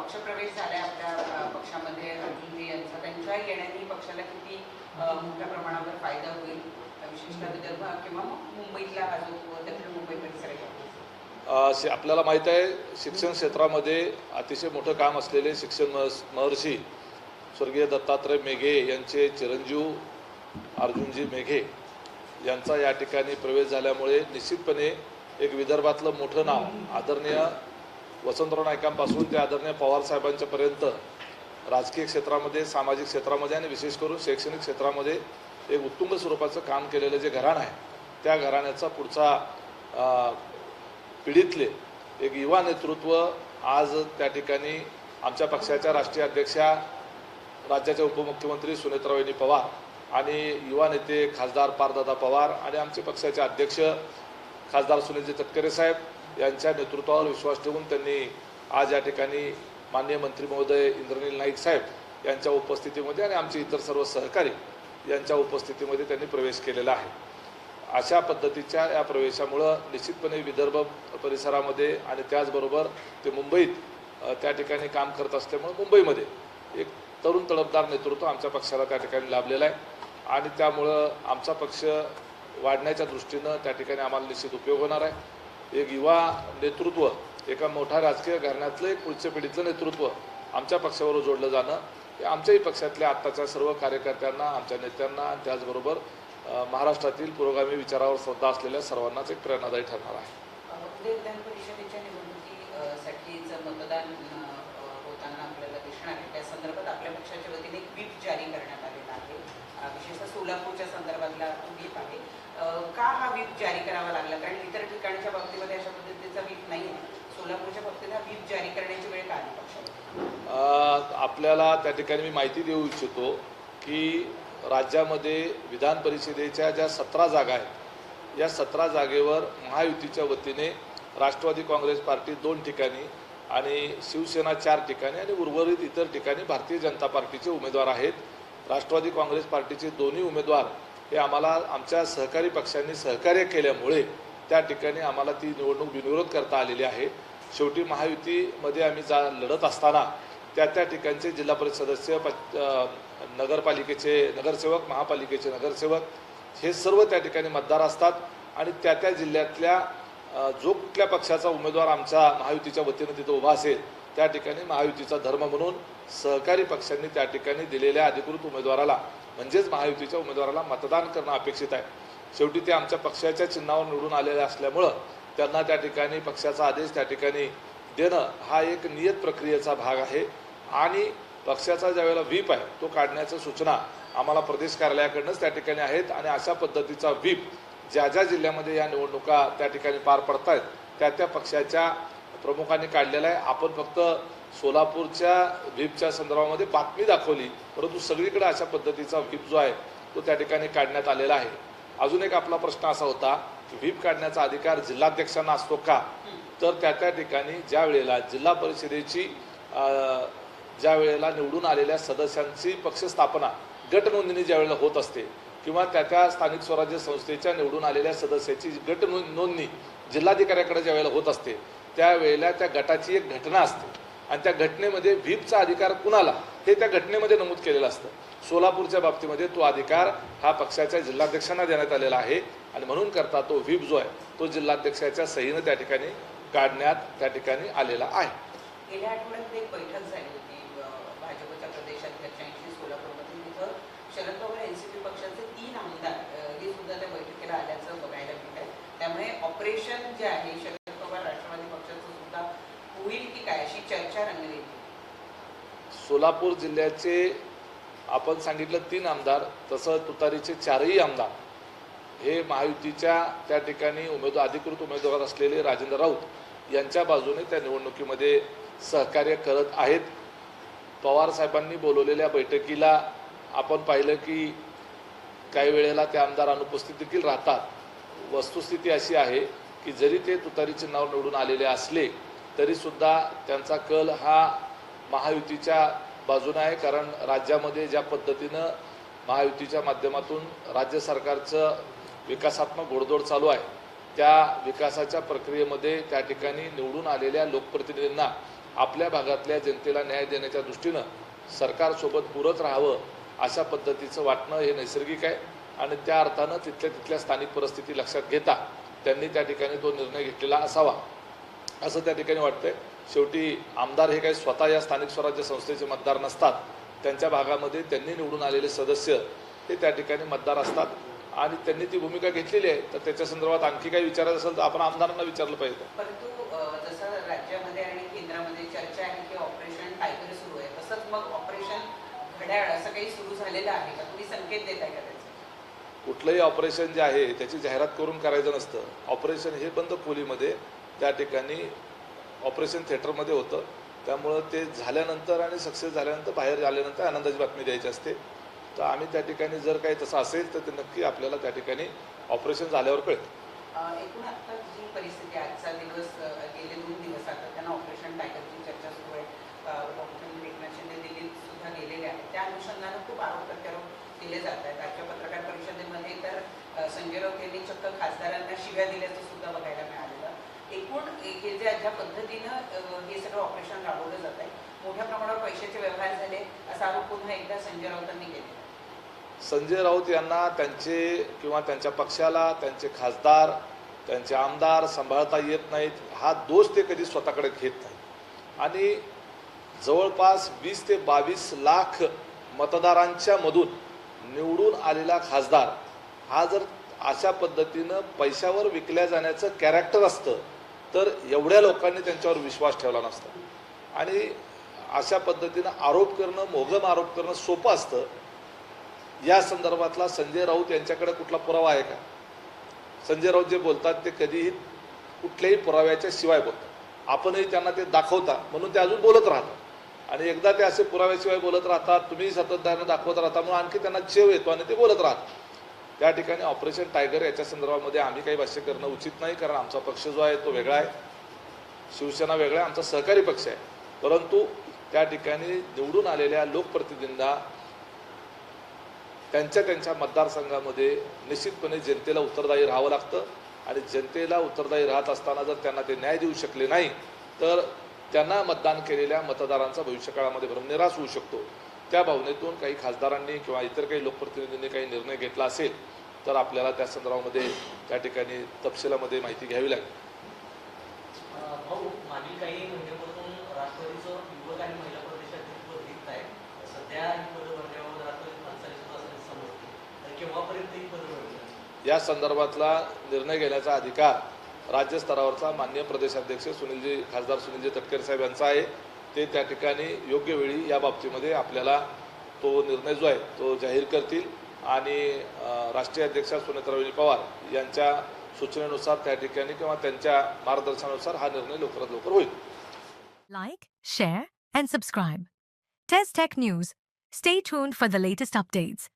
पक्षप्रवेश झालाय आपल्या पक्षामध्ये अर्जुनजी यांचा, त्यांच्या येण्याने पक्षाला किती मोठ्या प्रमाणावर फायदा होईल, विशेषतः विदर्भ किंवा मुंबईतला हा जो दक्षिण मुंबई परिसर आहे? आपल्याला माहीत आहे, शिक्षण क्षेत्रामध्ये अतिशय मोठं काम असलेले शिक्षण महर्षी स्वर्गीय दत्तात्रय मेघे यांचे चिरंजीव अर्जुनजी मेघे यांचा या ठिकाणी प्रवेश झाल्यामुळे निश्चितपणे एक विदर्भातलं मोठं नाव आदरणीय वसंतराव नाईकांपासून ते आदरणीय पवार साहेबांच्यापर्यंत राजकीय क्षेत्रामध्ये, सामाजिक क्षेत्रामध्ये आणि विशेष करून शैक्षणिक क्षेत्रामध्ये एक उत्तुंग स्वरूपाचं काम केलेलं जे घराणं आहे, त्या घराण्याचा पुढचा पिढीतले एक युवा नेतृत्व आज त्या ठिकाणी आमच्या पक्षाच्या राष्ट्रीय अध्यक्षा, राज्याचे उपमुख्यमंत्री सुनेत्रावहिनी पवार आणि युवा नेते खासदार पारदादा पवार आणि आमचे पक्षाचे अध्यक्ष खासदार सुनीलजी तटकरे साहेब यांच्या नेतृत्वावर विश्वास ठेवून त्यांनी आज या ठिकाणी माननीय मंत्री महोदय इंद्रनील नाईक साहेब यांच्या उपस्थितीमध्ये आणि आमचे इतर सर्व सहकारी यांच्या उपस्थितीमध्ये त्यांनी प्रवेश केलेला आहे. अशा पद्धतीच्या या प्रवेशामुळं निश्चितपणे विदर्भ परिसरामध्ये आणि त्याचबरोबर ते मुंबईत त्या ठिकाणी काम करत असल्यामुळं मुंबईमध्ये एक तरुण तडफदार नेतृत्व आमच्या पक्षाला त्या ठिकाणी लाभलेलं आहे आणि त्यामुळं आमचा पक्ष वाढण्याच्या दृष्टीनं त्या ठिकाणी आम्हाला निश्चित उपयोग होणार आहे. एक युवा नेतृत्व, एका मोठ्या राजकीय घराण्यातलं एक पुढच्या पिढीतलं नेतृत्व आमच्या पक्षावर जोडलं जाणं हे आमच्याही पक्षातल्या आत्ताच्या सर्व कार्यकर्त्यांना, आमच्या नेत्यांना आणि त्याचबरोबर महाराष्ट्रातील पुरोगामी विचारावर श्रद्धा असलेल्या सर्वांनाच एक प्रेरणादायी ठरणार आहे. विधान परिषदेच्या निवडणुकीसाठीचं मतदान होताना आपल्याला दिसणार आहे, त्या संदर्भात आपल्या पक्षाच्या वतीने एक व्हीप जारी करण्यात आलेला आहे. विशेषतः सोलापूरच्या संदर्भातला व्हीप आहे. का हा व्हीप जारी करावा लागला? कारण इतर ठिकाणच्या बाबतीमध्ये अशा पद्धतीचा व्हीप नाही आहे. सोलापूरच्या बाबतीत हा व्हीप जारी करण्याची वेळ का आली पक्षाला? आपल्याला त्या ठिकाणी मी माहिती देऊ इच्छितो की राज्यामध्ये विधान परिषदेच्या ज्या 17 जागा आहेत, या 17 जागेवर महायुतीच्या वतीने राष्ट्रवादी काँग्रेस पार्टी 2 ठिकाणी आणि शिवसेना 4 ठिकाणी आणि उर्वरित इतर ठिकाणी भारतीय जनता पार्टीचे उमेदवार आहेत. राष्ट्रवादी काँग्रेस पार्टीचे दोन्ही उमेदवार हे आम्हाला आमच्या सहकारी पक्षांनी सहकार्य केल्यामुळे त्या ठिकाणी आम्हाला ती निवडणूक बिनविरोध करता आलेली आहे. शेवटी महायुतीमध्ये आम्ही लढत असताना त्या ठिकाणचे जिल्हा परिषद सदस्य, नगरपालिकेचे नगरसेवक, महापालिकेचे नगरसेवक हे सर्व त्या ठिकाणी मतदार असतात आणि त्या जिल्ह्यातल्या जो कुठल्या पक्षाचा उमेदवार आमच्या महायुतीच्या वतीनं तिथं उभा असेल त्या ठिकाणी महायुतीचा धर्म म्हणून सहकारी पक्षांनी त्या ठिकाणी दिलेल्या अधिकृत उमेदवाराला म्हणजेच महायुतीच्या उमेदवाराला मतदान करणं अपेक्षित आहे. शेवटी ते आमच्या पक्षाच्या चिन्हावर निवडून आलेले असल्यामुळं त्यांना त्या ठिकाणी पक्षाचा आदेश त्या ठिकाणी देणं हा एक नियत प्रक्रियेचा भाग आहे आणि पक्षाचा ज्यावेळेला व्हीप आहे तो काढण्याच्या सूचना आम्हाला प्रदेश कार्यालयाकडूनच त्या ठिकाणी आहेत आणि अशा पद्धतीचा व्हीप ज्या जिल्ह्यामध्ये या निवडणुका त्या ठिकाणी पार पडत आहेत त्या पक्षाच्या प्रमुखांनी काढलेला आहे. आपण फक्त सोलापूरच्या व्हीपच्या संदर्भामध्ये बातमी दाखवली, परंतु सगळीकडे अशा पद्धतीचा व्हीप जो आहे तो त्या ठिकाणी काढण्यात आलेला आहे. अजून एक आपला प्रश्न असा होता की व्हीप काढण्याचा अधिकार जिल्हाध्यक्षांना असतो का? तर त्या ठिकाणी ज्या वेळेला जिल्हा परिषदेची ज्या वेळेला निवडून आलेल्या सदस्यांची पक्ष स्थापना गट नोंदणी ज्या वेळेला होत असते किंवा त्या स्थानिक स्वराज्य संस्थेच्या निवडून आलेल्या सदस्याची गट नोंदणी जिल्हाधिकाऱ्याकडे ज्या वेळेला होत असते त्यावेळेला त्या गटाची एक घटना असते आणि त्या घटनेमध्ये व्हीपचा अधिकार कुणाला हे त्या घटनेमध्ये नमूद केलेलं असतं. सोलापूरच्या बाबतीमध्ये तो अधिकार हा पक्षाच्या जिल्हाध्यक्षांना देण्यात आलेला आहे आणि म्हणून करता तो व्हीप जो आहे तो जिल्हाध्यक्षाच्या सहीनं त्या ठिकाणी काढण्यात त्या ठिकाणी आलेला आहे. गेल्या आठवड्यात एक बैठक झाली होती भाजपच्या प्रदेशाध्यक्षांची सोलापूरमध्ये. तिथं शरद पवार एनसीपी पक्षाचे 3 आमदार हे सुद्धा त्या बैठकीला आल्याचं बघायला मिळत आहे. त्यामुळे ऑपरेशन जे आहे शरद पवार राष्ट्रवादी पक्षाचं सुद्धा होईल की काय अशी चर्चा रंगली. सोलापूर जिल्ह्याचे आपण सांगितलं 3 आमदार, तसं तुतारीचे 4ही आमदार हे महायुतीच्या त्या ठिकाणी अधिकृत उमेदवार असलेले राजेंद्र राऊत यांच्या बाजूने त्या निवडणुकीमध्ये सहकार्य करत आहेत. पवार साहेबांनी बोलवलेल्या बैठकीला आपण पाहिलं की काही वेळेला ते आमदार अनुपस्थित देखील राहतात. वस्तुस्थिती अशी आहे की जरी ते तुतारी चिन्हावर निवडून आलेले असले तरीसुद्धा त्यांचा कल हा महायुतीच्या बाजूने आहे. कारण राज्यामध्ये ज्या पद्धतीनं महायुतीच्या माध्यमातून राज्य सरकारचं विकासात्मक घोडदौड चालू आहे त्या विकासाच्या प्रक्रियेमध्ये त्या ठिकाणी निवडून आलेल्या लोकप्रतिनिधींना आपल्या भागातल्या जनतेला न्याय देण्याच्या दृष्टीनं सरकारसोबत पुरत राहावं अशा पद्धतीचं वाटणं हे नैसर्गिक आहे आणि त्या अर्थानं तिथल्या स्थानिक परिस्थिती लक्षात घेता त्यांनी त्या ठिकाणी तो निर्णय घेतलेला असावा असं त्या ठिकाणी वाटतंय. शेवटी आमदार हे काही स्वतः या स्थानिक स्वराज्य संस्थेचे मतदार नसतात. त्यांच्या भागामध्ये त्यांनी निवडून आलेले सदस्य हे त्या ठिकाणी मतदार असतात आणि त्यांनी ती भूमिका घेतलेली आहे. तर त्याच्या संदर्भात आणखी काही विचारायचं असेल तर आपण आमदारांना विचारलं पाहिजे. परंतु जसं राज्यामध्ये आणि केंद्रामध्ये चर्चा आहे की ऑपरेशन टायगर सुरू आहे, तसंच मग ऑपरेशन घड्याळ असं काही सुरू झालेलं आहे का? तुम्ही संकेत देताय का त्याचे? कुठलंही ऑपरेशन जे आहे त्याची जाहिरात करून करायचं नसतं. ऑपरेशन हे बंद खोलीमध्ये त्या ठिकाणी ऑपरेशन थिएटरमध्ये होतं. त्यामुळं ते झाल्यानंतर आणि सक्सेस झाल्यानंतर बाहेर आल्यानंतर आनंदाची बातमी द्यायची असते. तर आम्ही त्या ठिकाणी जर काही तसं असेल तर ते नक्की आपल्याला त्या ठिकाणी ऑपरेशन झाल्यावर कळेल. एकूण आता जी परिस्थिती आहे, आजचा दिवस गेले 2 दिवस आता त्यांना ऑपरेशन टायगरची चर्चा सुरू आहे. उपमुख्यमंत्री एकनाथ शिंदे दिल्लीत सुद्धा गेलेले आहेत. त्या अनुषंगानं खूप आरोप प्रत्यारोप केले जात आहेत. आजच्या पत्रकार परिषदेमध्ये तर संजय राऊत यांनी चक्क खासदारांना शिव्या दिल्याचं सुद्धा बघायला मिळालेलं. एकूण हे ज्या पद्धतीनं हे सगळं ऑपरेशन राबवलं जात आहे, मोठ्या प्रमाणावर पैशाचे व्यवहार झाले असा आरोप पुन्हा एकदा संजय राऊतांनी केले. संजय राऊत यांना त्यांचे किंवा त्यांच्या पक्षाला त्यांचे खासदार त्यांचे आमदार सांभाळता येत नाहीत हा दोष ते कधी स्वतःकडे घेत नाहीत. आणि जवळपास 20 ते 22 लाख मतदारांच्या मधून निवडून आलेला खासदार हा जर अशा पद्धतीनं पैशावर विकल्या जाण्याचं कॅरेक्टर असतं तर एवढ्या लोकांनी त्यांच्यावर विश्वास ठेवला नसता. आणि अशा पद्धतीनं आरोप करणं, मोहगम आरोप करणं सोपं असतं. या संदर्भातला संजय राऊत यांच्याकडे कुठला पुरावा आहे का? संजय राऊत जे बोलतात ते कधीही कुठल्याही पुराव्याच्या शिवाय बोलतात. आपणही त्यांना ते दाखवता म्हणून ते अजून बोलत राहतात आणि एकदा ते असे पुराव्याशिवाय बोलत राहतात, तुम्ही सातत्यानं दाखवत राहता म्हणून आणखी त्यांना चेव येतो आणि ते बोलत राहतात. त्या ठिकाणी ऑपरेशन टायगर याच्या संदर्भामध्ये आम्ही काही भाष्य करणं उचित नाही, कारण आमचा पक्ष जो आहे तो वेगळा आहे, शिवसेना वेगळा आहे, आमचा सहकारी पक्ष आहे. परंतु त्या ठिकाणी निवडून आलेल्या लोकप्रतिनिधींना त्यांच्या मतदारसंघामध्ये निश्चितपणे जनतेला उत्तरदायी राहावं लागतं आणि जनतेला उत्तरदायी राहत असताना जर त्यांना ते न्याय देऊ शकले नाही तर त्यांना मतदान केलेल्या मतदारांचा भविष्यकाळामध्ये भ्रमनिरास होऊ शकतो. त्या भावनेतून काही खासदारांनी किंवा इतर काही लोकप्रतिनिधींनी काही निर्णय घेतला असेल तर आपल्याला त्या संदर्भामध्ये त्या ठिकाणी तपशिलामध्ये माहिती घ्यावी लागेल. भाऊ, मागील काही महिन्यापासून राष्ट्रवादीचं युवक आणि महिला प्रदेशाध्यक्ष रिक्त आहे. सध्या ही पदं भरण्यावर राष्ट्रवादी हालचाली सुरू असल्याचे समजते. तर केव्हापर्यंत ही पदं भरणार? या संदर्भातला निर्णय घेण्याचा अधिकार राज्य स्तरावरचा माननीय प्रदेशाध्यक्ष खासदार सुनीलजी तटकरे साहेब यांचा आहे. ते त्या ठिकाणी योग्य वेळी या बाबतीमध्ये आपल्याला तो निर्णय जो आहे तो जाहीर करतील आणि राष्ट्रीय अध्यक्षा सुनेत्राबाई पवार यांच्या सूचनेनुसार त्या ठिकाणी किंवा त्यांच्या मार्गदर्शनानुसार हा निर्णय लवकरात लवकर होईल. Like, share, and subscribe. Test Tech News. Stay tuned for the latest updates.